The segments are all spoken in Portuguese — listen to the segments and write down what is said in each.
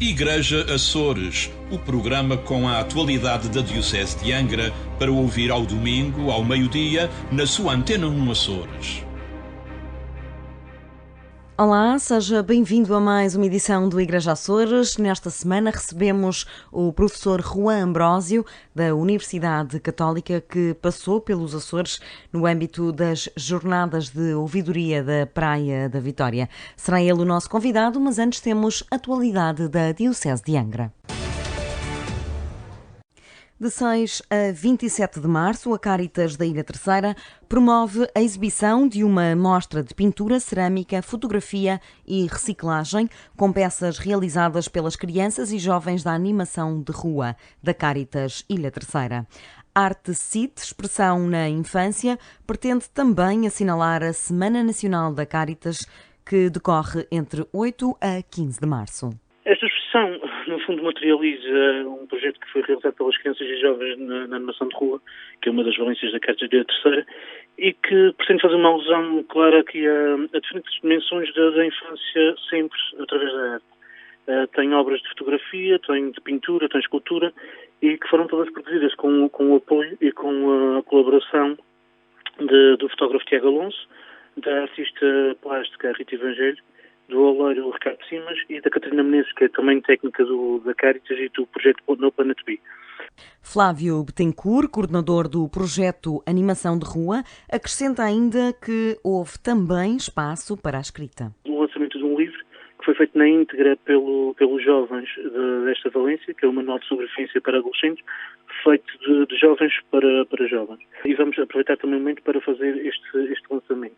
Igreja Açores, o programa com a atualidade da Diocese de Angra para ouvir ao domingo, ao meio-dia, na sua Antena 1 Açores. Olá, seja bem-vindo a mais uma edição do Igreja Açores. Nesta semana recebemos o professor Juan Ambrósio, da Universidade Católica, que passou pelos Açores no âmbito das Jornadas de Ouvidoria da Praia da Vitória. Será ele o nosso convidado, mas antes temos a atualidade da Diocese de Angra. De 6 a 27 de março, a Cáritas da Ilha Terceira promove a exibição de uma mostra de pintura, cerâmica, fotografia e reciclagem com peças realizadas pelas crianças e jovens da animação de rua da Cáritas Ilha Terceira. Arte Cite, expressão na infância, pretende também assinalar a Semana Nacional da Cáritas, que decorre entre 8 a 15 de março. Esta exposição, no fundo, materializa um projeto que foi realizado pelas crianças e jovens na animação de rua, que é uma das valências da Cáritas da Ilha Terceira, e que pretende fazer uma alusão clara aqui a diferentes dimensões da infância, sempre através da arte. Tem obras de fotografia, tem de pintura, tem escultura, e que foram todas produzidas com o apoio e com a colaboração do fotógrafo Tiago Alonso, da artista plástica Rita Evangelho, do oleiro Ricardo Simas e da Catarina Menezes, que é também técnica da Cáritas e do projeto No Planet B. Flávio Betancourt, coordenador do projeto Animação de Rua, acrescenta ainda que houve também espaço para a escrita. O lançamento de um livro que foi feito na íntegra pelos jovens desta Valência, que é o Manual de Sobrevivência para Adolescentes, feito de jovens para jovens. E vamos aproveitar também o momento para fazer este lançamento.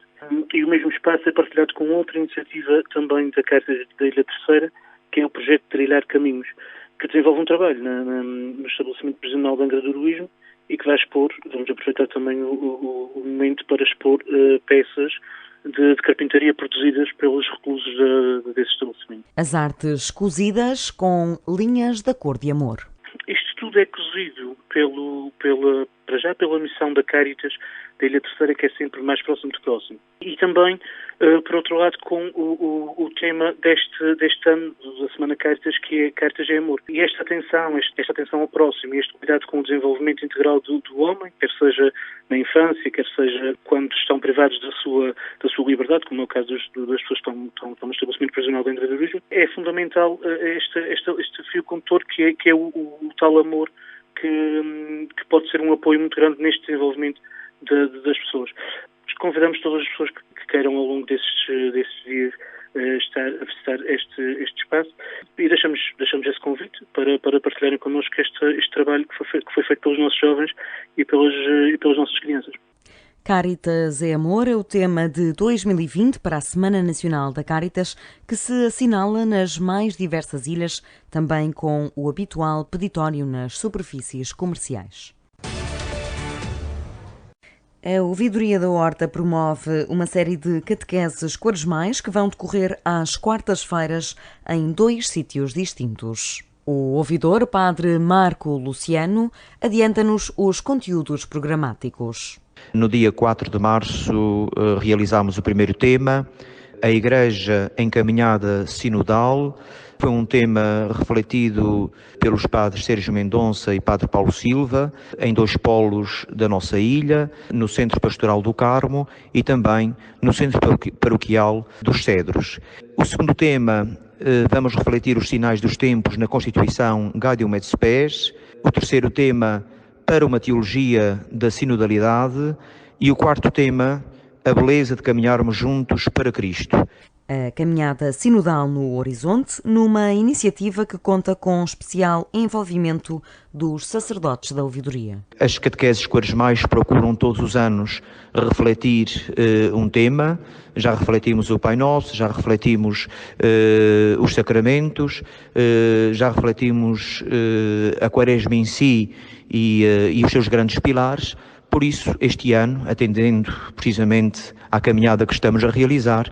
E o mesmo espaço é partilhado com outra iniciativa também da Cáritas da Ilha Terceira, que é o projeto Trilhar Caminhos, que desenvolve um trabalho no estabelecimento prisional de Angra do Heroísmo e que vai expor, vamos aproveitar também o momento para expor peças de carpintaria produzidas pelos reclusos desse estabelecimento. As artes cozidas com linhas da cor de amor. Isto tudo é cozido pela missão da Cáritas da Ilha Terceira, que é sempre mais próximo do próximo. E também, por outro lado, com o tema deste ano da Semana Cáritas, que é Cáritas é Amor. E esta atenção ao próximo, este cuidado com o desenvolvimento integral do homem, quer seja na infância, quer seja quando estão privados da sua liberdade, como é o caso das pessoas que estão no estabelecimento prisional de Angra do Heroísmo, é fundamental este fio condutor que é o tal amor que pode ser um apoio muito grande neste desenvolvimento das pessoas. Convidamos todas as pessoas que queiram ao longo desses dias a visitar este espaço e deixamos esse convite para partilharem connosco este trabalho que foi feito pelos nossos jovens e pelas nossas crianças. Cáritas é Amor é o tema de 2020 para a Semana Nacional da Cáritas, que se assinala nas mais diversas ilhas, também com o habitual peditório nas superfícies comerciais. A Ouvidoria da Horta promove uma série de catequeses quaresmais que vão decorrer às quartas-feiras em 2 sítios distintos. O ouvidor, Padre Marco Luciano, adianta-nos os conteúdos programáticos. No dia 4 de março realizámos o primeiro tema, a Igreja Encaminhada Sinodal. Foi um tema refletido pelos padres Sérgio Mendonça e Padre Paulo Silva, em 2 polos da nossa ilha, no Centro Pastoral do Carmo e também no Centro Paroquial dos Cedros. O segundo tema, vamos refletir os sinais dos tempos na Constituição Gaudium et Spes. O terceiro tema, para uma teologia da sinodalidade. E o quarto tema, a beleza de caminharmos juntos para Cristo. A caminhada sinodal no Horizonte, numa iniciativa que conta com especial envolvimento dos sacerdotes da ouvidoria. As catequeses quaresmais procuram todos os anos refletir um tema. Já refletimos o Pai Nosso, já refletimos os sacramentos, já refletimos a Quaresma em si e os seus grandes pilares. Por isso, este ano, atendendo precisamente à caminhada que estamos a realizar,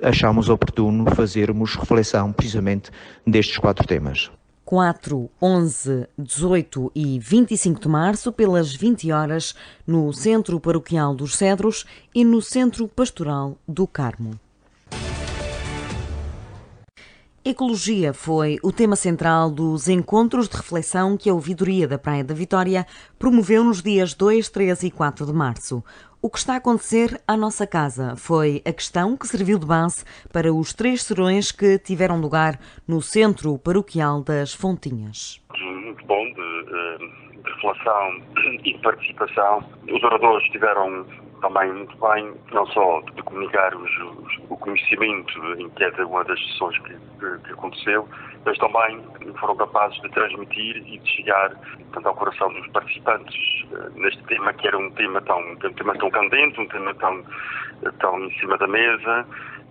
achamos oportuno fazermos reflexão precisamente destes 4 temas. 4, 11, 18 e 25 de março, pelas 20 horas, no Centro Paroquial dos Cedros e no Centro Pastoral do Carmo. Ecologia foi o tema central dos encontros de reflexão que a Ouvidoria da Praia da Vitória promoveu nos dias 2, 3 e 4 de março. O que está a acontecer à nossa casa foi a questão que serviu de base para os 3 serões que tiveram lugar no Centro Paroquial das Fontinhas. Muito bom de reflexão e de participação. Os oradores estiveram também muito bem, não só de comunicar o conhecimento em cada uma das sessões que aconteceu, mas também foram capazes de transmitir e de chegar tanto ao coração dos participantes neste tema, que era um tema tão candente, um tema tão em cima da mesa,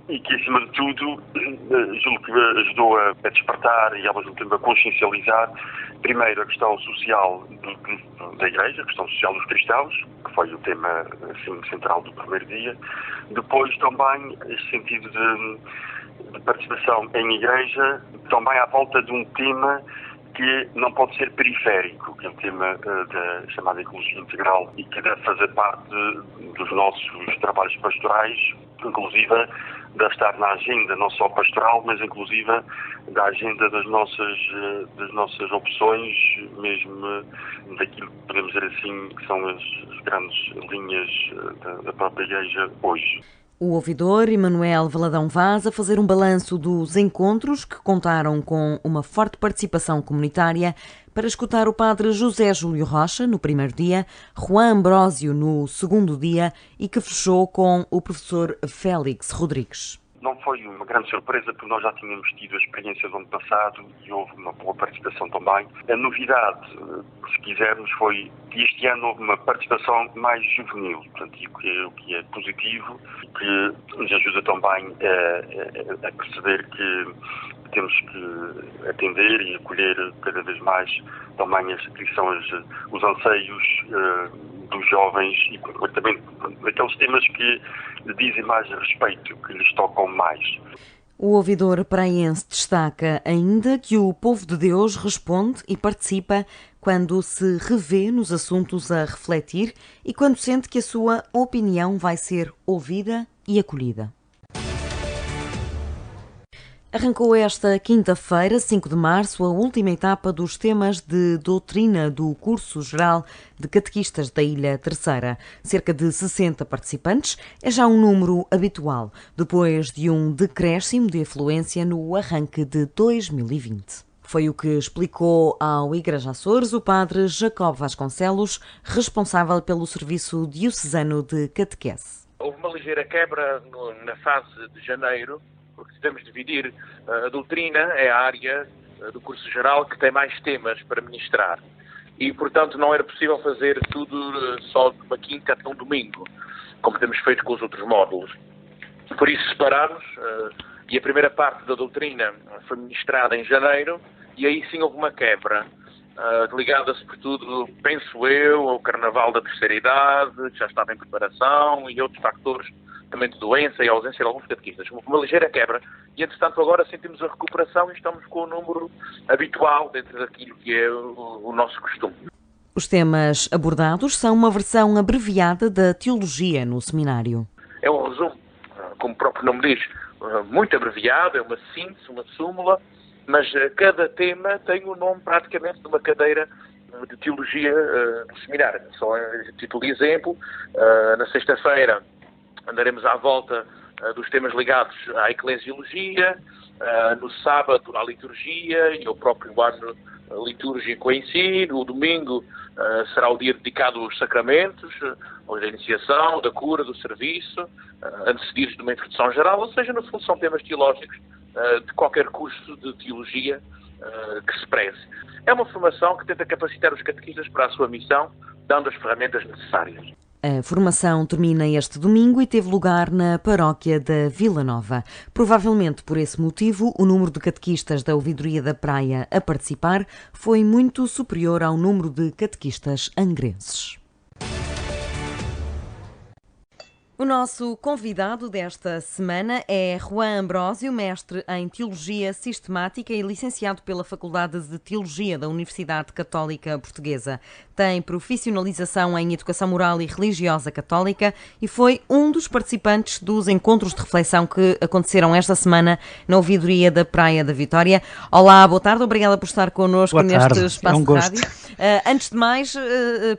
e que, acima de tudo, julgo que ajudou a despertar e, ao mesmo tempo, a consciencializar, primeiro, a questão social da Igreja, a questão social dos cristãos, que foi o tema assim, central do primeiro dia. Depois, também, este sentido de participação em Igreja, também à volta de um tema que não pode ser periférico, que é o tema da chamada ecologia integral e que deve fazer parte dos nossos trabalhos pastorais, inclusive deve estar na agenda não só pastoral, mas inclusive da agenda das nossas opções, mesmo daquilo que podemos dizer assim, que são as grandes linhas da própria Igreja hoje. O ouvidor Emanuel Valadão Vaz a fazer um balanço dos encontros que contaram com uma forte participação comunitária para escutar o padre José Júlio Rocha no primeiro dia, Juan Ambrósio no segundo dia e que fechou com o professor Félix Rodrigues. Não foi uma grande surpresa, porque nós já tínhamos tido a experiência do ano passado e houve uma boa participação também. A novidade, se quisermos, foi que este ano houve uma participação mais juvenil, portanto, o que é positivo e que nos ajuda também a perceber que temos que atender e acolher cada vez mais também que são os anseios dos jovens e também daqueles temas que lhe dizem mais respeito, que lhes tocam mais. O ouvidor praense destaca ainda que o povo de Deus responde e participa quando se revê nos assuntos a refletir e quando sente que a sua opinião vai ser ouvida e acolhida. Arrancou esta quinta-feira, 5 de março, a última etapa dos temas de doutrina do curso geral de catequistas da Ilha Terceira. Cerca de 60 participantes é já um número habitual, depois de um decréscimo de afluência no arranque de 2020. Foi o que explicou ao Igreja Açores o padre Jacob Vasconcelos, responsável pelo Serviço Diocesano de Catequese. Houve uma ligeira quebra na fase de janeiro, porque devemos dividir a doutrina, é a área do curso geral que tem mais temas para ministrar. E, portanto, não era possível fazer tudo só de uma quinta até um domingo, como temos feito com os outros módulos. Por isso separámos, e a primeira parte da doutrina foi ministrada em janeiro, e aí sim houve uma quebra, ligada sobretudo, penso eu, ao Carnaval da Terceira Idade, que já estava em preparação, e outros factores também de doença e ausência de alguns catequistas. Uma ligeira quebra. E, entretanto, agora sentimos a recuperação e estamos com o número habitual dentro daquilo que é o nosso costume. Os temas abordados são uma versão abreviada da teologia no seminário. É um resumo, como o próprio nome diz, muito abreviado, é uma síntese, uma súmula, mas cada tema tem o nome praticamente de uma cadeira de teologia no seminário. Só a título de exemplo, na sexta-feira andaremos à volta dos temas ligados à eclesiologia, no sábado à liturgia e ao próprio ano litúrgico em si. No domingo será o dia dedicado aos sacramentos, da iniciação, da cura, do serviço, antecedidos de uma introdução geral, ou seja, no fundo são temas teológicos de qualquer curso de teologia que se preze. É uma formação que tenta capacitar os catequistas para a sua missão, dando as ferramentas necessárias. A formação termina este domingo e teve lugar na paróquia da Vila Nova. Provavelmente por esse motivo, o número de catequistas da Ouvidoria da Praia a participar foi muito superior ao número de catequistas angrenses. O nosso convidado desta semana é Juan Ambrósio, mestre em Teologia Sistemática e licenciado pela Faculdade de Teologia da Universidade Católica Portuguesa. Tem profissionalização em Educação Moral e Religiosa Católica e foi um dos participantes dos encontros de reflexão que aconteceram esta semana na ouvidoria da Praia da Vitória. Olá, boa tarde, obrigada por estar connosco neste espaço de rádio. Antes de mais,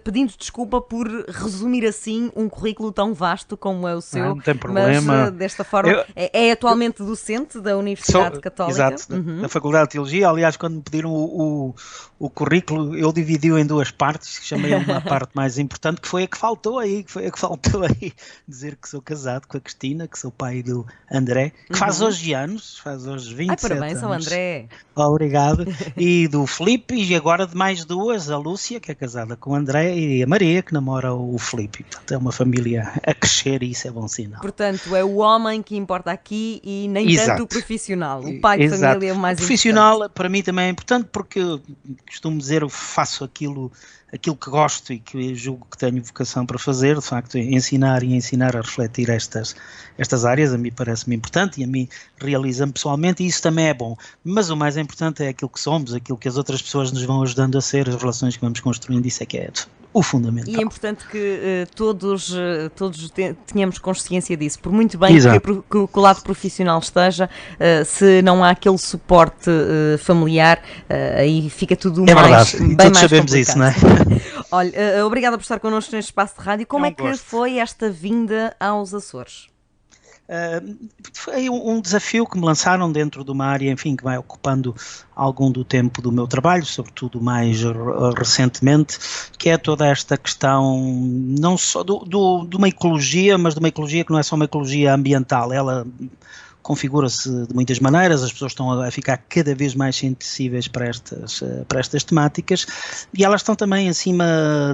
pedindo desculpa por resumir assim um currículo tão vasto como é o seu, não tem problema. Mas desta forma é atualmente docente da Universidade Católica. Exato, da Faculdade de Teologia. Aliás, quando me pediram o currículo, eu dividi-o em duas partes, que chamei uma parte mais importante, que foi a que faltou aí, dizer que sou casado com a Cristina, que sou pai do André, que faz hoje anos, faz hoje 27 parabéns anos. ao André. Obrigado. E do Filipe, e agora de mais duas, a Lúcia, que é casada com o André, e a Maria, que namora o Filipe. Portanto, é uma família a crescer e isso é bom sinal. Portanto, é o homem que importa aqui e nem tanto o profissional. O pai de família é o mais profissional, importante. para mim também é importante, porque eu costumo dizer, eu faço aquilo que gosto e que julgo que tenho vocação para fazer, de facto, ensinar a refletir estas áreas, a mim parece-me importante e a mim realiza-me pessoalmente, e isso também é bom. Mas o mais importante é aquilo que somos, aquilo que as outras pessoas nos vão ajudando a ser, as relações que vamos construindo, isso é que é o fundamental. E é importante que todos tenhamos consciência disso, por muito bem que o lado profissional esteja, se não há aquele suporte familiar, aí fica tudo bem mais todos sabemos complicado. Isso, não é? Olha, obrigada por estar connosco neste espaço de rádio. Como é que foi esta vinda aos Açores? Foi um desafio que me lançaram dentro de uma área, enfim, que vai ocupando algum do tempo do meu trabalho, sobretudo mais recentemente, que é toda esta questão não só de uma ecologia, mas de uma ecologia que não é só uma ecologia ambiental. Ela configura-se de muitas maneiras, as pessoas estão a ficar cada vez mais sensíveis para estas temáticas, e elas estão também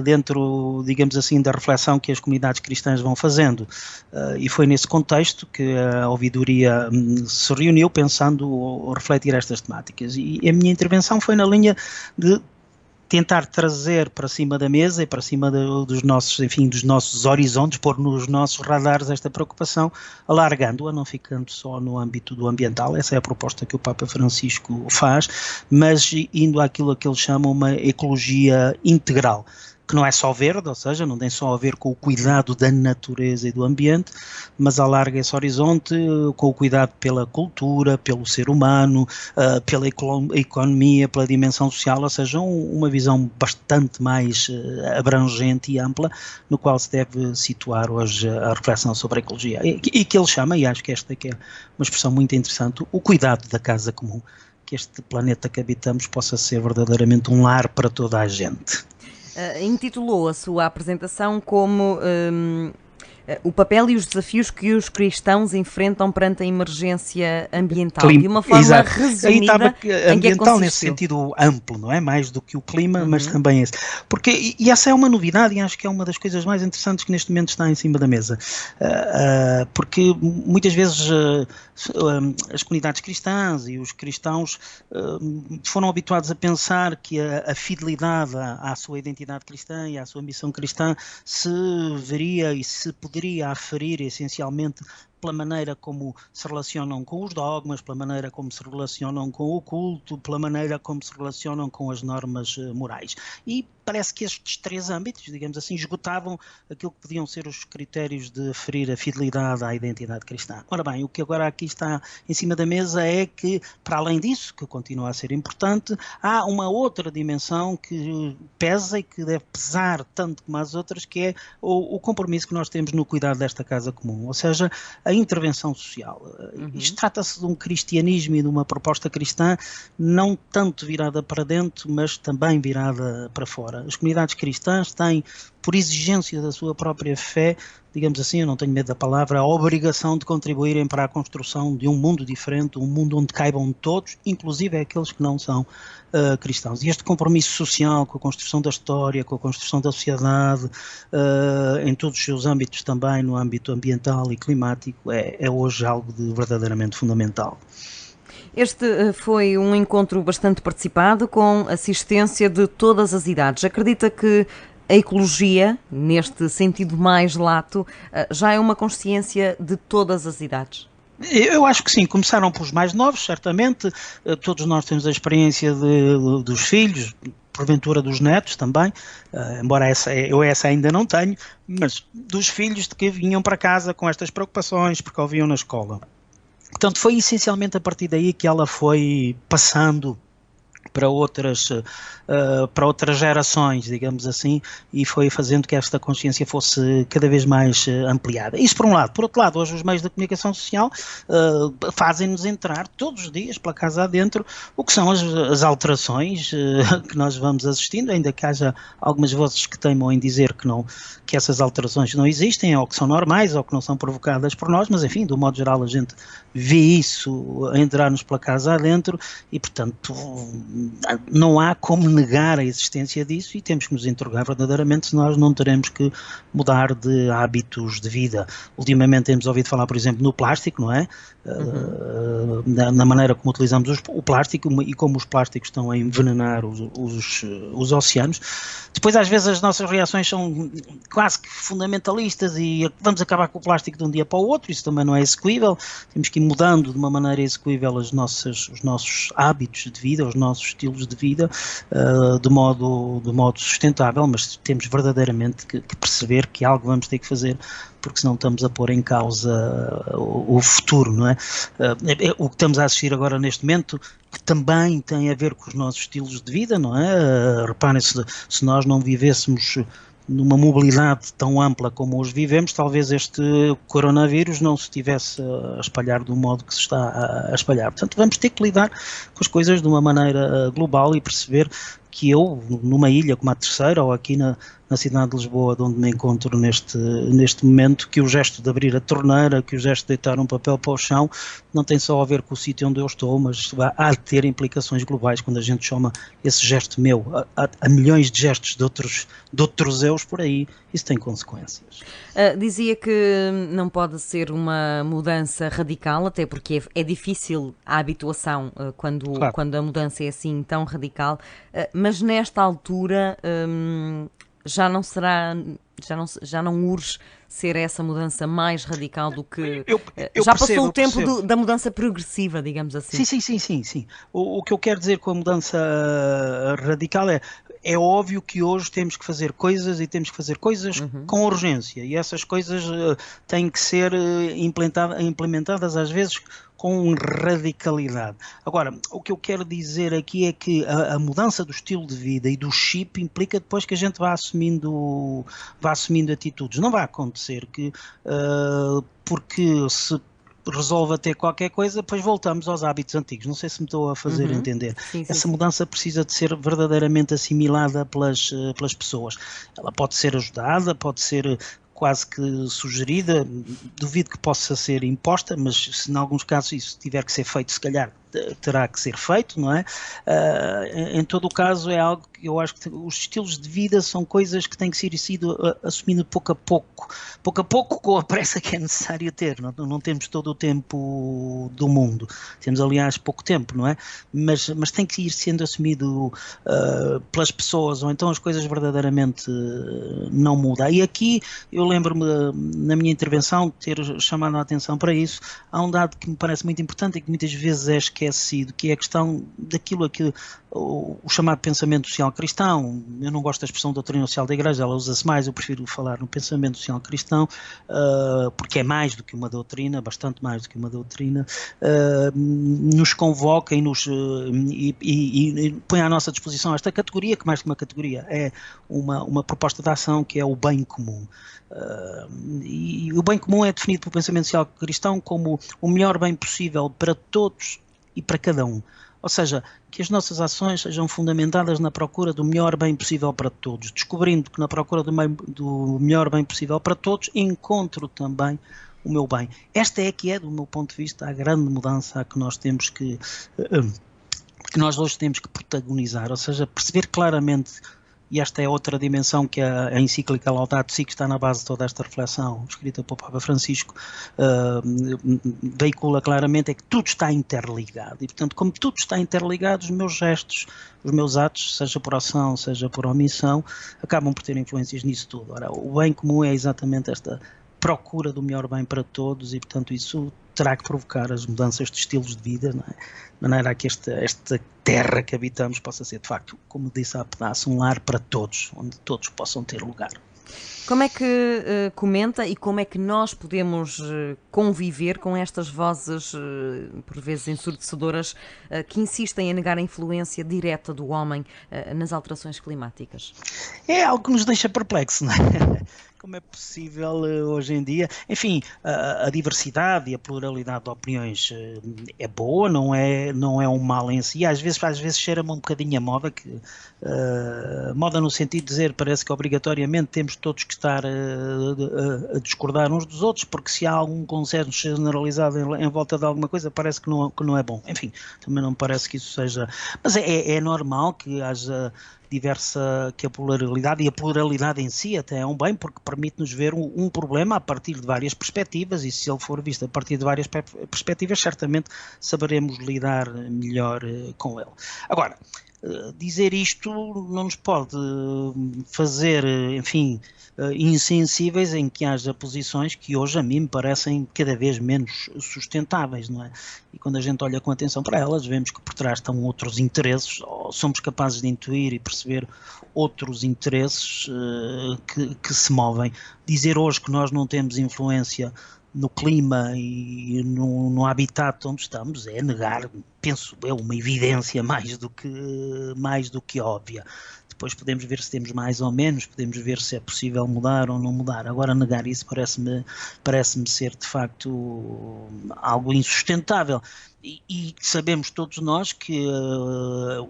dentro, digamos assim, da reflexão que as comunidades cristãs vão fazendo, e foi nesse contexto que a ouvidoria se reuniu pensando refletir estas temáticas, e a minha intervenção foi na linha de tentar trazer para cima da mesa e para cima dos nossos horizontes, pôr nos nossos radares esta preocupação, alargando-a, não ficando só no âmbito do ambiental. Essa é a proposta que o Papa Francisco faz, mas indo àquilo que ele chama uma ecologia integral, que não é só verde, ou seja, não tem só a ver com o cuidado da natureza e do ambiente, mas alarga esse horizonte com o cuidado pela cultura, pelo ser humano, pela economia, pela dimensão social, ou seja, uma visão bastante mais abrangente e ampla, no qual se deve situar hoje a reflexão sobre a ecologia. E que ele chama, e acho que esta que é uma expressão muito interessante, o cuidado da casa comum, que este planeta que habitamos possa ser verdadeiramente um lar para toda a gente. Intitulou a sua apresentação como o papel e os desafios que os cristãos enfrentam perante a emergência ambiental, de uma forma resumida. Ambiental nesse sentido amplo, não é? Mais do que o clima, mas também esse. Porque, e essa é uma novidade, e acho que é uma das coisas mais interessantes que neste momento está em cima da mesa. Porque muitas vezes as comunidades cristãs e os cristãos foram habituados a pensar que a fidelidade à sua identidade cristã e à sua missão cristã se veria e se poderia aferir essencialmente pela maneira como se relacionam com os dogmas, pela maneira como se relacionam com o culto, pela maneira como se relacionam com as normas morais. E parece que estes três âmbitos, digamos assim, esgotavam aquilo que podiam ser os critérios de aferir a fidelidade à identidade cristã. Ora bem, o que agora aqui está em cima da mesa é que, para além disso, que continua a ser importante, há uma outra dimensão que pesa e que deve pesar tanto como as outras, que é o compromisso que nós temos no cuidado desta casa comum, ou seja, a intervenção social. Isto trata-se de um cristianismo e de uma proposta cristã não tanto virada para dentro, mas também virada para fora. As comunidades cristãs têm, por exigência da sua própria fé, digamos assim, eu não tenho medo da palavra, a obrigação de contribuírem para a construção de um mundo diferente, um mundo onde caibam todos, inclusive aqueles que não são cristãos. E este compromisso social com a construção da história, com a construção da sociedade, em todos os seus âmbitos também, no âmbito ambiental e climático, é hoje algo de verdadeiramente fundamental. Este foi um encontro bastante participado, com assistência de todas as idades. Acredita que A ecologia, neste sentido mais lato, já é uma consciência de todas as idades? Eu acho que sim, começaram pelos mais novos, certamente, todos nós temos a experiência dos filhos, porventura dos netos também, embora eu essa ainda não tenho, mas dos filhos de que vinham para casa com estas preocupações, porque ouviam na escola. Portanto, foi essencialmente a partir daí que ela foi passando para outras gerações, digamos assim, e foi fazendo que esta consciência fosse cada vez mais ampliada. Isso por um lado. Por outro lado, hoje os meios de comunicação social fazem-nos entrar todos os dias pela casa adentro o que são as alterações que nós vamos assistindo, ainda que haja algumas vozes que teimam em dizer que essas alterações não existem, ou que são normais, ou que não são provocadas por nós, mas enfim, do modo geral a gente vê isso a entrar-nos pela casa adentro e, portanto, não há como negar a existência disso e temos que nos interrogar verdadeiramente se nós não teremos que mudar de hábitos de vida. Ultimamente temos ouvido falar, por exemplo, no plástico, não é? Na maneira como utilizamos o plástico e como os plásticos estão a envenenar os oceanos. Depois, às vezes, as nossas reações são quase que fundamentalistas e vamos acabar com o plástico de um dia para o outro, isso também não é execuível. Temos que ir mudando de uma maneira execuível os nossos hábitos de vida, os nossos estilos de vida, de modo sustentável, mas temos verdadeiramente que perceber que algo vamos ter que fazer, porque senão estamos a pôr em causa o futuro, não é? O que estamos a assistir agora neste momento, que também tem a ver com os nossos estilos de vida, não é? Reparem, se nós não vivêssemos numa mobilidade tão ampla como hoje vivemos, talvez este coronavírus não se estivesse a espalhar do modo que se está a espalhar. Portanto, vamos ter que lidar com as coisas de uma maneira global e perceber que eu, numa ilha como a Terceira, ou aqui na cidade de Lisboa, de onde me encontro neste momento, que o gesto de abrir a torneira, que o gesto de deitar um papel para o chão, não tem só a ver com o sítio onde eu estou, mas há de ter implicações globais quando a gente chama esse gesto meu a milhões de gestos de outros eus por aí. Isso tem consequências. Dizia que não pode ser uma mudança radical, até porque é difícil a habituação quando a mudança é assim tão radical, mas nesta altura já não urge ser essa mudança mais radical do que... já passou o tempo da mudança progressiva, digamos assim. Sim. O que eu quero dizer com a mudança radical é óbvio que hoje temos que fazer coisas e temos que fazer coisas com urgência e essas coisas têm que ser implementadas às vezes com radicalidade. Agora, o que eu quero dizer aqui é que a mudança do estilo de vida e do chip implica depois que a gente vá assumindo atitudes. Não vai acontecer que porque se resolve até qualquer coisa, depois voltamos aos hábitos antigos. Não sei se me estou a fazer entender. Sim. Essa mudança precisa de ser verdadeiramente assimilada pelas pessoas. Ela pode ser ajudada, pode ser quase que sugerida, duvido que possa ser imposta, mas se em alguns casos isso tiver que ser feito, se calhar terá que ser feito, não é? Em todo o caso é algo que eu acho que os estilos de vida são coisas que têm que ser assumidas pouco a pouco com a pressa que é necessário ter, não temos todo o tempo do mundo, temos aliás pouco tempo, não é? Mas tem que ir sendo assumido pelas pessoas, ou então as coisas verdadeiramente não mudam. E aqui eu lembro-me na minha intervenção ter chamado a atenção para isso. Há um dado que me parece muito importante e que muitas vezes é esquecido, que é a questão daquilo que o chamado pensamento social cristão. Eu não gosto da expressão doutrina social da Igreja, ela usa-se mais, eu prefiro falar no pensamento social cristão, porque é mais do que uma doutrina, bastante mais do que uma doutrina, nos convoca e põe à nossa disposição esta categoria, que mais que uma categoria é uma proposta de ação, que é o bem comum. E o bem comum é definido pelo pensamento social cristão como o melhor bem possível para todos e para cada um. Ou seja, que as nossas ações sejam fundamentadas na procura do melhor bem possível para todos, descobrindo que na procura do melhor bem possível para todos encontro também o meu bem. Esta é que é, do meu ponto de vista, a grande mudança que nós temos que nós hoje temos que protagonizar, ou seja, perceber claramente e esta é outra dimensão que a encíclica Laudato Si, que está na base de toda esta reflexão, escrita pelo Papa Francisco, veicula claramente, é que tudo está interligado. E, portanto, como tudo está interligado, os meus gestos, os meus atos, seja por ação, seja por omissão, acabam por ter influências nisso tudo. Ora, o bem comum é exatamente esta procura do melhor bem para todos e, portanto, isso terá que provocar as mudanças de estilos de vida, não é? De maneira a que esta terra que habitamos possa ser, de facto, como disse há pedaço, um lar para todos, onde todos possam ter lugar. Como é que comenta e como é que nós podemos conviver com estas vozes, por vezes ensurdecedoras, que insistem em negar a influência direta do homem nas alterações climáticas? É algo que nos deixa perplexo, não é? Como é possível hoje em dia? Enfim, a diversidade e a pluralidade de opiniões é boa, não é um mal em si. Às vezes cheira-me um bocadinho a moda, moda no sentido de dizer, parece que obrigatoriamente temos todos que estar a discordar uns dos outros, porque se há algum consenso generalizado em volta de alguma coisa, parece que não é bom. Enfim, também não me parece que isso seja... Mas é normal que haja que a pluralidade em si até é um bem, porque permite-nos ver um problema a partir de várias perspectivas, e se ele for visto a partir de várias perspectivas, certamente saberemos lidar melhor com ele. Agora, dizer isto não nos pode fazer, enfim, insensíveis em que haja posições que hoje a mim me parecem cada vez menos sustentáveis, não é? E quando a gente olha com atenção para elas, vemos que por trás estão outros interesses, ou somos capazes de intuir e perceber outros interesses que se movem. Dizer hoje que nós não temos influência no clima e no habitat onde estamos é negar, penso eu, uma evidência mais do que óbvia. Depois podemos ver se temos mais ou menos, podemos ver se é possível mudar ou não mudar. Agora negar isso parece-me ser de facto algo insustentável. E sabemos todos nós que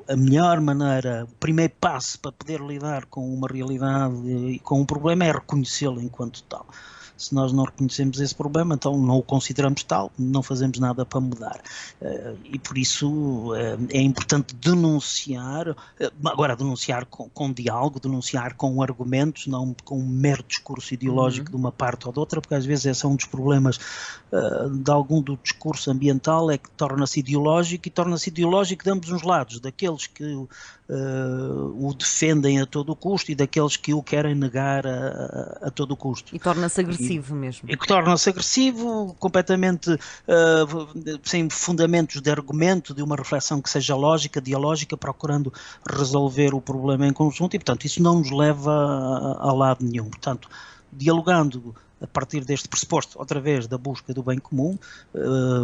a melhor maneira, o primeiro passo para poder lidar com uma realidade e com um problema é reconhecê-lo enquanto tal. Se nós não reconhecemos esse problema, então não o consideramos tal, não fazemos nada para mudar. E por isso é importante denunciar, agora denunciar com diálogo, denunciar com argumentos, não com um mero discurso ideológico de uma parte ou de outra, porque às vezes esse é um dos problemas de algum do discurso ambiental, é que torna-se ideológico de ambos os lados, daqueles que o defendem a todo o custo e daqueles que o querem negar a todo o custo. E torna-se agressivo mesmo. E que torna-se agressivo, completamente sem fundamentos de argumento, de uma reflexão que seja lógica, dialógica, procurando resolver o problema em conjunto, e portanto isso não nos leva a lado nenhum. Portanto, dialogando a partir deste pressuposto, outra vez, da busca do bem comum,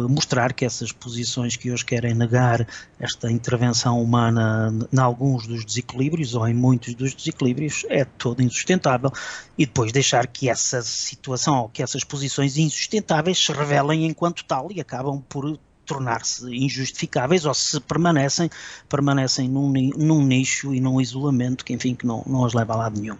mostrar que essas posições que hoje querem negar esta intervenção humana em alguns dos desequilíbrios, ou em muitos dos desequilíbrios, é todo insustentável, e depois deixar que essa situação, ou que essas posições insustentáveis se revelem enquanto tal e acabam por tornar-se injustificáveis, ou se permanecem num nicho e num isolamento que, enfim, que não os leva a lado nenhum.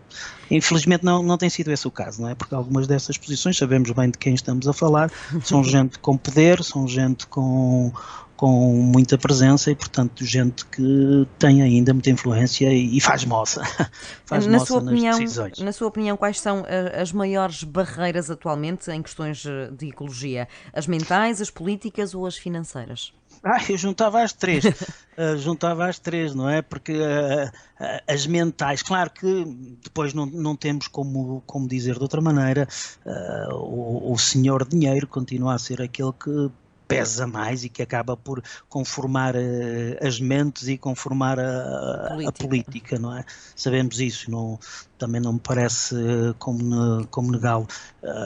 Infelizmente não tem sido esse o caso, não é? Porque algumas dessas posições, sabemos bem de quem estamos a falar, são gente com poder, são gente com muita presença e, portanto, gente que tem ainda muita influência e faz moça. Faz moça nas decisões. Na sua opinião, quais são as maiores barreiras atualmente em questões de ecologia? As mentais, as políticas ou as financeiras? Eu juntava as três, não é? Porque as mentais, claro que depois não temos como dizer de outra maneira, o senhor dinheiro continua a ser aquele que pesa mais e que acaba por conformar as mentes e conformar a política, não é? Sabemos isso, também não me parece como negá-lo.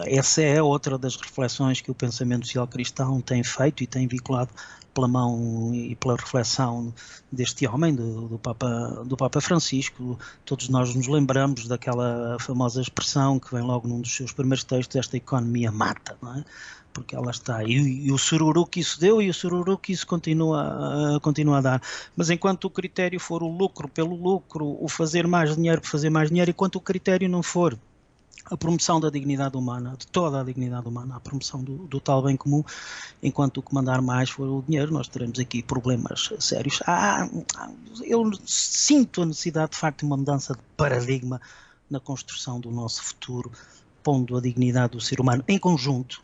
Essa é outra das reflexões que o pensamento social cristão tem feito e tem vinculado pela mão e pela reflexão deste homem, do Papa Francisco. Todos nós nos lembramos daquela famosa expressão que vem logo num dos seus primeiros textos, esta economia mata, não é? Porque ela está, e o sururu que isso deu e o sururu que isso continua a dar. Mas enquanto o critério for o lucro pelo lucro, o fazer mais dinheiro por fazer mais dinheiro, enquanto o critério não for a promoção da dignidade humana, de toda a dignidade humana, a promoção do tal bem comum. Enquanto o que mandar mais for o dinheiro, nós teremos aqui problemas sérios. Eu sinto a necessidade, de facto, de uma mudança de paradigma na construção do nosso futuro, pondo a dignidade do ser humano em conjunto.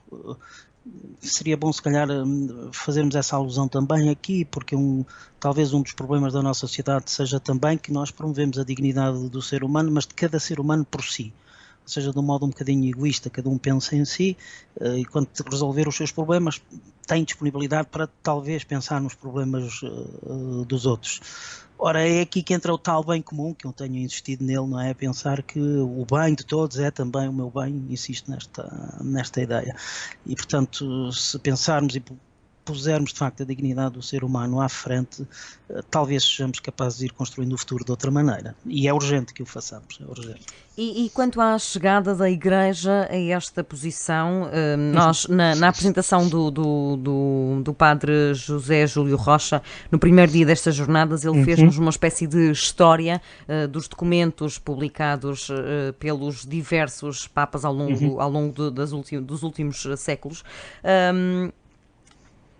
Seria bom, se calhar, fazermos essa alusão também aqui, porque talvez um dos problemas da nossa sociedade seja também que nós promovemos a dignidade do ser humano, mas de cada ser humano por si. Ou seja, de um modo um bocadinho egoísta, cada um pensa em si, e quando resolver os seus problemas, tem disponibilidade para talvez pensar nos problemas dos outros. Ora, é aqui que entra o tal bem comum, que eu tenho insistido nele, não é? Pensar que o bem de todos é também o meu bem, insisto nesta ideia. E, portanto, se pensarmos e pusermos, de facto, a dignidade do ser humano à frente, talvez sejamos capazes de ir construindo o futuro de outra maneira. E é urgente que o façamos, é urgente. E quanto à chegada da Igreja a esta posição, nós, na apresentação do padre José Júlio Rocha, no primeiro dia destas jornadas, ele fez-nos uma espécie de história dos documentos publicados pelos diversos papas ao longo dos últimos séculos.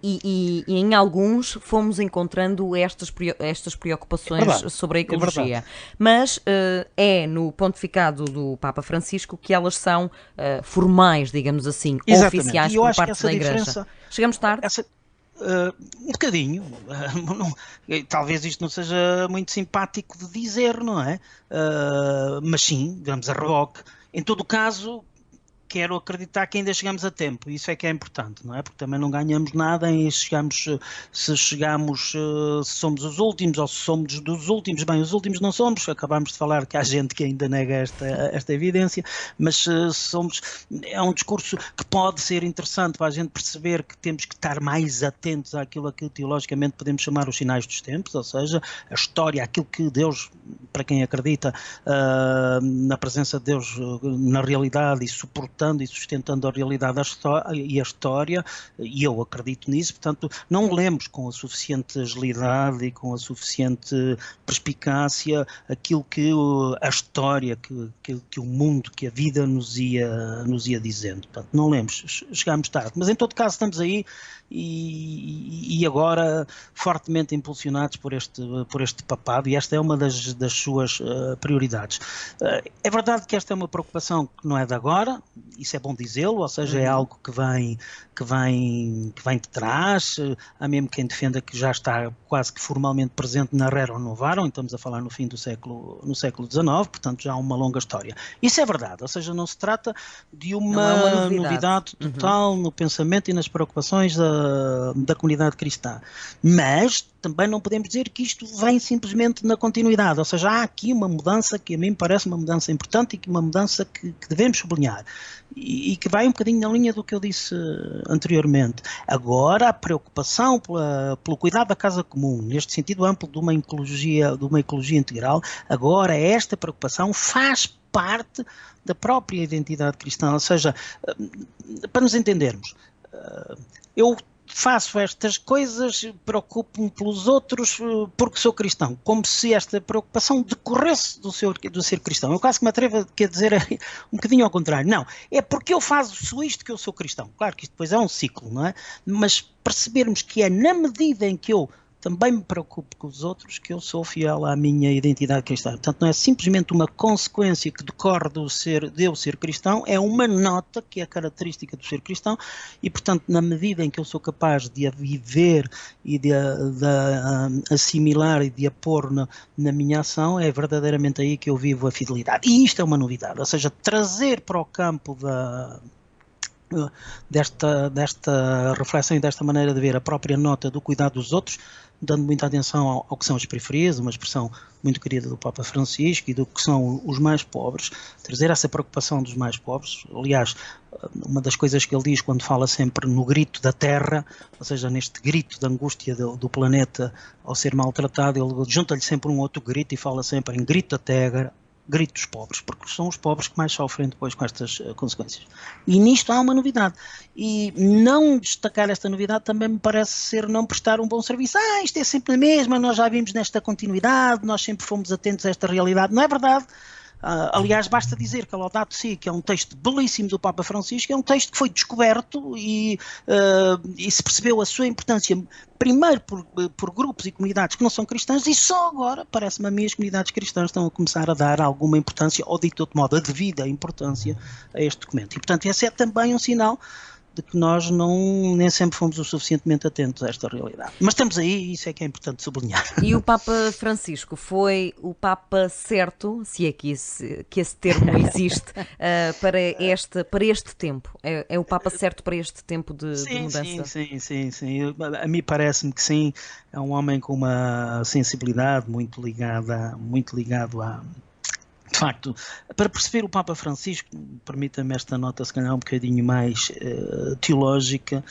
E em alguns fomos encontrando estas preocupações sobre a ecologia. Mas é no pontificado do Papa Francisco que elas são formais, digamos assim, oficiais por parte da Igreja. Chegamos tarde? Um bocadinho. Talvez isto não seja muito simpático de dizer, não é? Mas sim, vamos a reboque. Em todo o caso, quero acreditar que ainda chegamos a tempo, isso é que é importante, não é? Porque também não ganhamos nada em se somos os últimos ou se somos dos últimos. Bem, os últimos não somos, acabamos de falar que há gente que ainda nega esta evidência, mas é um discurso que pode ser interessante para a gente perceber que temos que estar mais atentos àquilo que teologicamente podemos chamar os sinais dos tempos, ou seja, a história, aquilo que Deus, para quem acredita na presença de Deus na realidade e suportando e sustentando a realidade e a história, e eu acredito nisso, portanto não lemos com a suficiente agilidade e com a suficiente perspicácia aquilo que a história, que o mundo, que a vida nos ia dizendo. Portanto, não lemos, chegamos tarde, mas em todo caso estamos aí e agora fortemente impulsionados por este papado, e esta é uma das suas prioridades. É verdade que esta é uma preocupação que não é de agora, isso é bom dizê-lo, ou seja, é algo que vem de trás. Há mesmo quem defenda que já está quase que formalmente presente na Rerum Novarum, e estamos a falar no fim do século XIX, portanto já há uma longa história. Isso é verdade, ou seja, não se trata de uma novidade total no pensamento e nas preocupações da comunidade cristã, mas também não podemos dizer que isto vem simplesmente na continuidade, ou seja, há aqui uma mudança que a mim parece uma mudança importante e que uma mudança que devemos sublinhar e que vai um bocadinho na linha do que eu disse anteriormente. Agora, a preocupação pelo cuidado da casa comum, neste sentido amplo de uma ecologia integral, agora esta preocupação faz parte da própria identidade cristã, ou seja, para nos entendermos, eu faço estas coisas, preocupo-me pelos outros porque sou cristão, como se esta preocupação decorresse do ser cristão. Eu quase que me atrevo a dizer um bocadinho ao contrário. Não, é porque eu faço isto que eu sou cristão. Claro que isto depois é um ciclo, não é? Mas percebermos que é na medida em que eu também me preocupo com os outros que eu sou fiel à minha identidade cristã. Portanto, não é simplesmente uma consequência que decorre de eu ser cristão, é uma nota que é característica do ser cristão e, portanto, na medida em que eu sou capaz de a viver e de assimilar e de a pôr na minha ação, é verdadeiramente aí que eu vivo a fidelidade. E isto é uma novidade, ou seja, trazer para o campo desta reflexão e desta maneira de ver a própria nota do cuidado dos outros, dando muita atenção ao que são as periferias, uma expressão muito querida do Papa Francisco, e do que são os mais pobres, trazer essa preocupação dos mais pobres. Aliás, uma das coisas que ele diz quando fala sempre no grito da terra, ou seja, neste grito de angústia do planeta ao ser maltratado, ele junta-lhe sempre um outro grito e fala sempre em grito da terra, grito dos pobres, porque são os pobres que mais sofrem depois com estas consequências. E nisto há uma novidade. E não destacar esta novidade também me parece ser não prestar um bom serviço. Isto é sempre a mesma, nós já vimos nesta continuidade, nós sempre fomos atentos a esta realidade. Não é verdade. Aliás, basta dizer que a Laudato Si, que é um texto belíssimo do Papa Francisco, é um texto que foi descoberto e se percebeu a sua importância primeiro por grupos e comunidades que não são cristãs, e só agora, parece-me a mim, as comunidades cristãs estão a começar a dar alguma importância, ou dito de outro modo, a devida importância a este documento. E, portanto, esse é também um sinal de que nós nem sempre fomos o suficientemente atentos a esta realidade. Mas estamos aí e isso é que é importante sublinhar. E o Papa Francisco foi o Papa certo, se é que esse termo existe, para este tempo? É o Papa certo para este tempo de mudança? Sim. A mim parece-me que sim. É um homem com uma sensibilidade muito ligado a... De facto, para perceber o Papa Francisco, permita-me esta nota se calhar um bocadinho mais teológica,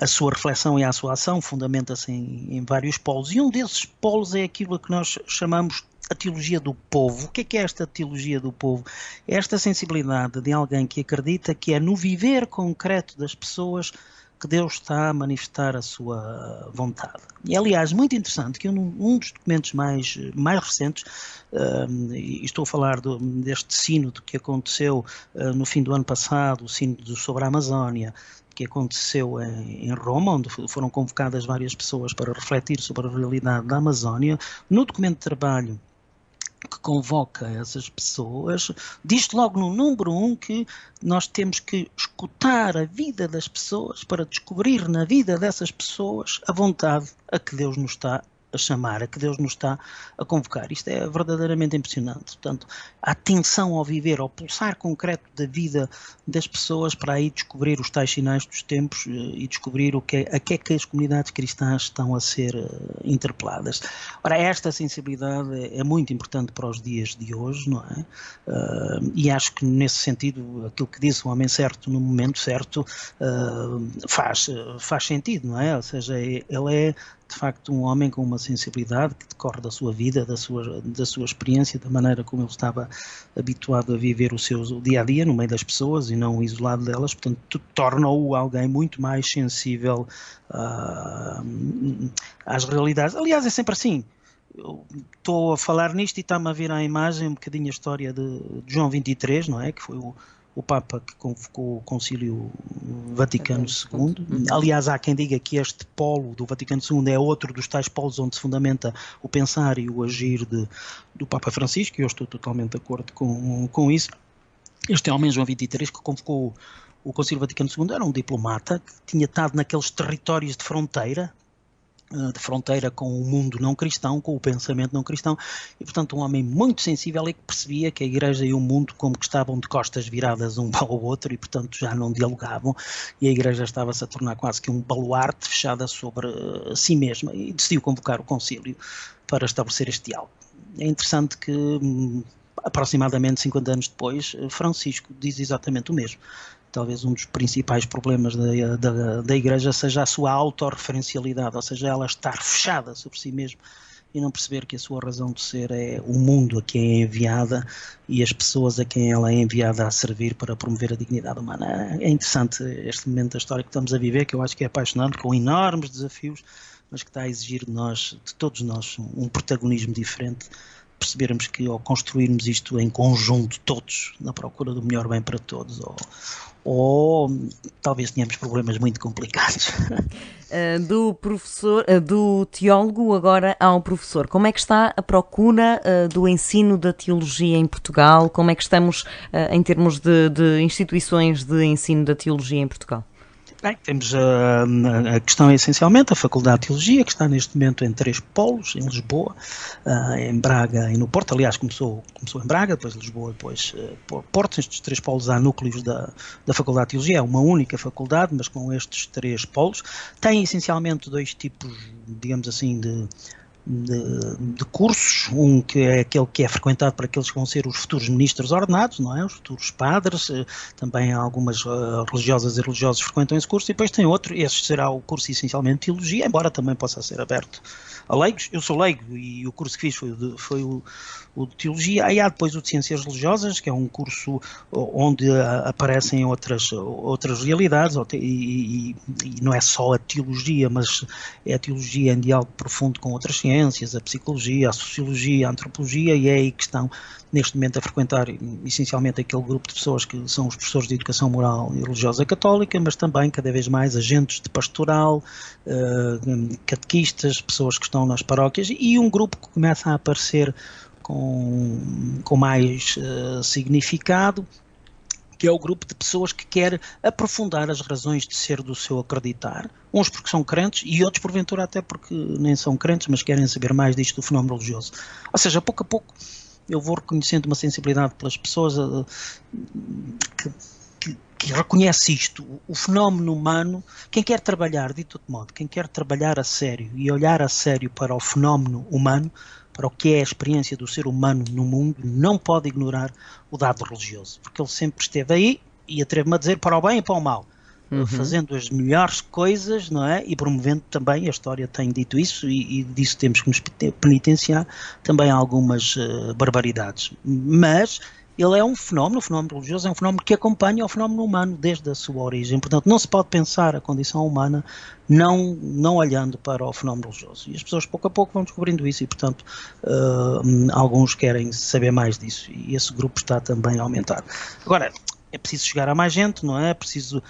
a sua reflexão e a sua ação fundamenta-se em vários polos, e um desses polos é aquilo que nós chamamos a teologia do povo. O que é esta teologia do povo? É esta sensibilidade de alguém que acredita que é no viver concreto das pessoas que Deus está a manifestar a sua vontade. E, aliás, muito interessante que um dos documentos mais recentes, e estou a falar deste sínodo que aconteceu no fim do ano passado, o sínodo sobre a Amazónia, que aconteceu em Roma, onde foram convocadas várias pessoas para refletir sobre a realidade da Amazónia. No documento de trabalho que convoca essas pessoas, diz logo no número 1 que nós temos que escutar a vida das pessoas para descobrir na vida dessas pessoas a vontade a que Deus nos está a chamar, a que Deus nos está a convocar. Isto é verdadeiramente impressionante. Portanto, a atenção ao viver, ao pulsar concreto da vida das pessoas para aí descobrir os tais sinais dos tempos e descobrir a que é que as comunidades cristãs estão a ser interpeladas. Ora, esta sensibilidade é muito importante para os dias de hoje, não é? E acho que nesse sentido, aquilo que disse o homem certo no momento certo faz sentido, não é? Ou seja, ele é de facto um homem com uma sensibilidade que decorre da sua vida, da sua experiência, da maneira como ele estava habituado a viver o seu dia-a-dia no meio das pessoas e não isolado delas, portanto torna-o alguém muito mais sensível às realidades. Aliás, é sempre assim. Eu estou a falar nisto e está-me a vir à imagem um bocadinho a história de João XXIII, não é? Que foi o Papa que convocou o Concílio Vaticano II. Aliás, há quem diga que este polo do Vaticano II é outro dos tais polos onde se fundamenta o pensar e o agir do Papa Francisco, e eu estou totalmente de acordo com isso. Este homem, João XXIII, que convocou o Concílio Vaticano II, era um diplomata que tinha estado naqueles territórios de fronteira com o mundo não cristão, com o pensamento não cristão, e portanto um homem muito sensível e que percebia que a Igreja e o mundo como que estavam de costas viradas um para o outro e portanto já não dialogavam, e a Igreja estava-se a tornar quase que um baluarte fechada sobre si mesma, e decidiu convocar o concílio para estabelecer este diálogo. É interessante que aproximadamente 50 anos depois, Francisco diz exatamente o mesmo. Talvez um dos principais problemas da Igreja seja a sua autorreferencialidade, ou seja, ela estar fechada sobre si mesma e não perceber que a sua razão de ser é o mundo a quem é enviada e as pessoas a quem ela é enviada a servir para promover a dignidade humana. É interessante este momento da história que estamos a viver, que eu acho que é apaixonante, com enormes desafios, mas que está a exigir de todos nós, um protagonismo diferente, percebermos que ao construirmos isto em conjunto, todos, na procura do melhor bem para todos, ou talvez tenhamos problemas muito complicados. Do teólogo agora ao professor. Como é que está a procura do ensino da teologia em Portugal? Como é que estamos em termos de instituições de ensino da teologia em Portugal? Bem, temos a questão essencialmente a Faculdade de Teologia, que está neste momento em 3 polos, em Lisboa, em Braga e no Porto. Aliás, começou em Braga, depois Lisboa, depois Porto. Estes 3 polos há núcleos da Faculdade de Teologia, é uma única faculdade, mas com estes 3 polos. Tem essencialmente 2 tipos, digamos assim, de cursos, um que é aquele que é frequentado para aqueles que vão ser os futuros ministros ordenados, não é? Os futuros padres, também algumas religiosas e religiosos frequentam esse curso, e depois tem outro, esse será o curso essencialmente de teologia, embora também possa ser aberto a leigos. Eu sou leigo e o curso que fiz foi o de Teologia. Aí há depois o de Ciências Religiosas, que é um curso onde aparecem outras realidades, e não é só a teologia, mas é a teologia em diálogo profundo com outras ciências, a psicologia, a sociologia, a antropologia, e é aí que estão neste momento a frequentar essencialmente aquele grupo de pessoas que são os professores de educação moral e religiosa católica, mas também cada vez mais agentes de pastoral, catequistas, pessoas que estão nas paróquias, e um grupo que começa a aparecer com mais significado, que é o grupo de pessoas que quer aprofundar as razões de ser do seu acreditar, uns porque são crentes e outros porventura até porque nem são crentes, mas querem saber mais disto do fenómeno religioso. Ou seja, pouco a pouco eu vou reconhecendo uma sensibilidade pelas pessoas que reconhece isto, o fenómeno humano. Quem quer trabalhar, de todo modo, quem quer trabalhar a sério e olhar a sério para o fenómeno humano, para o que é a experiência do ser humano no mundo, não pode ignorar o dado religioso, porque ele sempre esteve aí, e atrevo-me a dizer, para o bem e para o mal, fazendo as melhores coisas, não é? E promovendo também, a história tem dito isso, e disso temos que nos penitenciar, também algumas barbaridades. Mas ele é um fenómeno, o fenómeno religioso é um fenómeno que acompanha o fenómeno humano desde a sua origem. Portanto, não se pode pensar a condição humana não olhando para o fenómeno religioso. E as pessoas pouco a pouco vão descobrindo isso e, portanto, alguns querem saber mais disso. E esse grupo está também a aumentar. Agora, é preciso chegar a mais gente, não é? É preciso,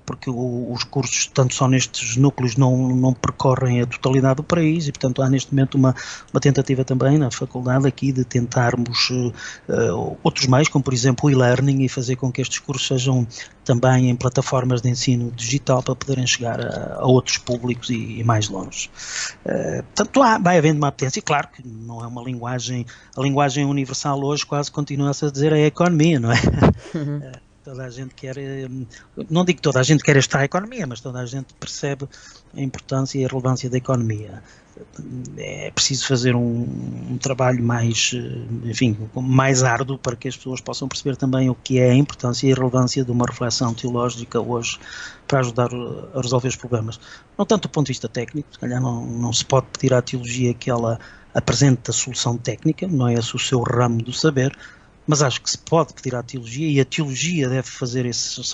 porque os cursos, tanto só nestes núcleos, não percorrem a totalidade do país e, portanto, há neste momento uma tentativa também na faculdade aqui de tentarmos outros meios, como por exemplo o e-learning, e fazer com que estes cursos sejam também em plataformas de ensino digital para poderem chegar a outros públicos e mais longe. Portanto, vai havendo uma apetência, e claro que não é uma linguagem, a linguagem universal hoje quase continua-se a dizer a economia, não é? Toda a gente quer, não digo que toda a gente quer estar à economia, mas toda a gente percebe a importância e a relevância da economia. É preciso fazer um trabalho mais, enfim, mais árduo para que as pessoas possam perceber também o que é a importância e a relevância de uma reflexão teológica hoje para ajudar a resolver os problemas. Não tanto do ponto de vista técnico, se calhar não se pode pedir à teologia que ela apresente a solução técnica, não é esse o seu ramo do saber, mas acho que se pode pedir à teologia, e a teologia deve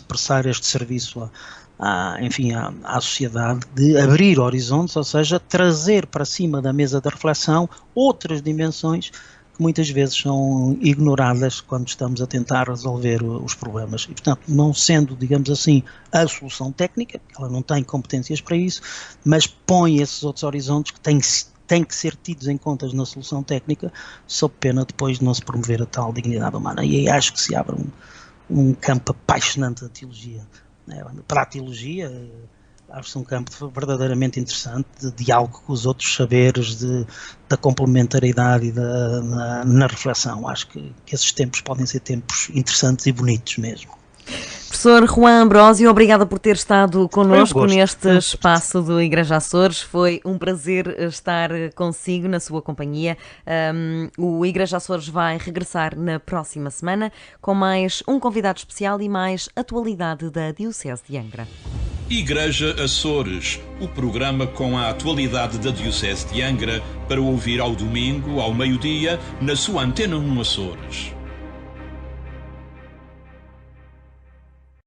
prestar este serviço à sociedade, de abrir horizontes, ou seja, trazer para cima da mesa da reflexão outras dimensões que muitas vezes são ignoradas quando estamos a tentar resolver os problemas. E, portanto, não sendo, digamos assim, a solução técnica, ela não tem competências para isso, mas põe esses outros horizontes que têm que ser tidos em conta na solução técnica, sob pena depois de não se promover a tal dignidade humana. E aí acho que se abre um campo apaixonante da teologia. Para a teologia, acho-se um campo verdadeiramente interessante, de diálogo com os outros saberes, da complementaridade e na reflexão. Acho que esses tempos podem ser tempos interessantes e bonitos mesmo. Professor Juan Ambrósio, obrigada por ter estado connosco neste espaço do Igreja Açores. Foi um prazer estar consigo na sua companhia. O Igreja Açores vai regressar na próxima semana com mais um convidado especial e mais atualidade da Diocese de Angra. Igreja Açores, o programa com a atualidade da Diocese de Angra para ouvir ao domingo, ao meio-dia, na sua Antena 1 Açores.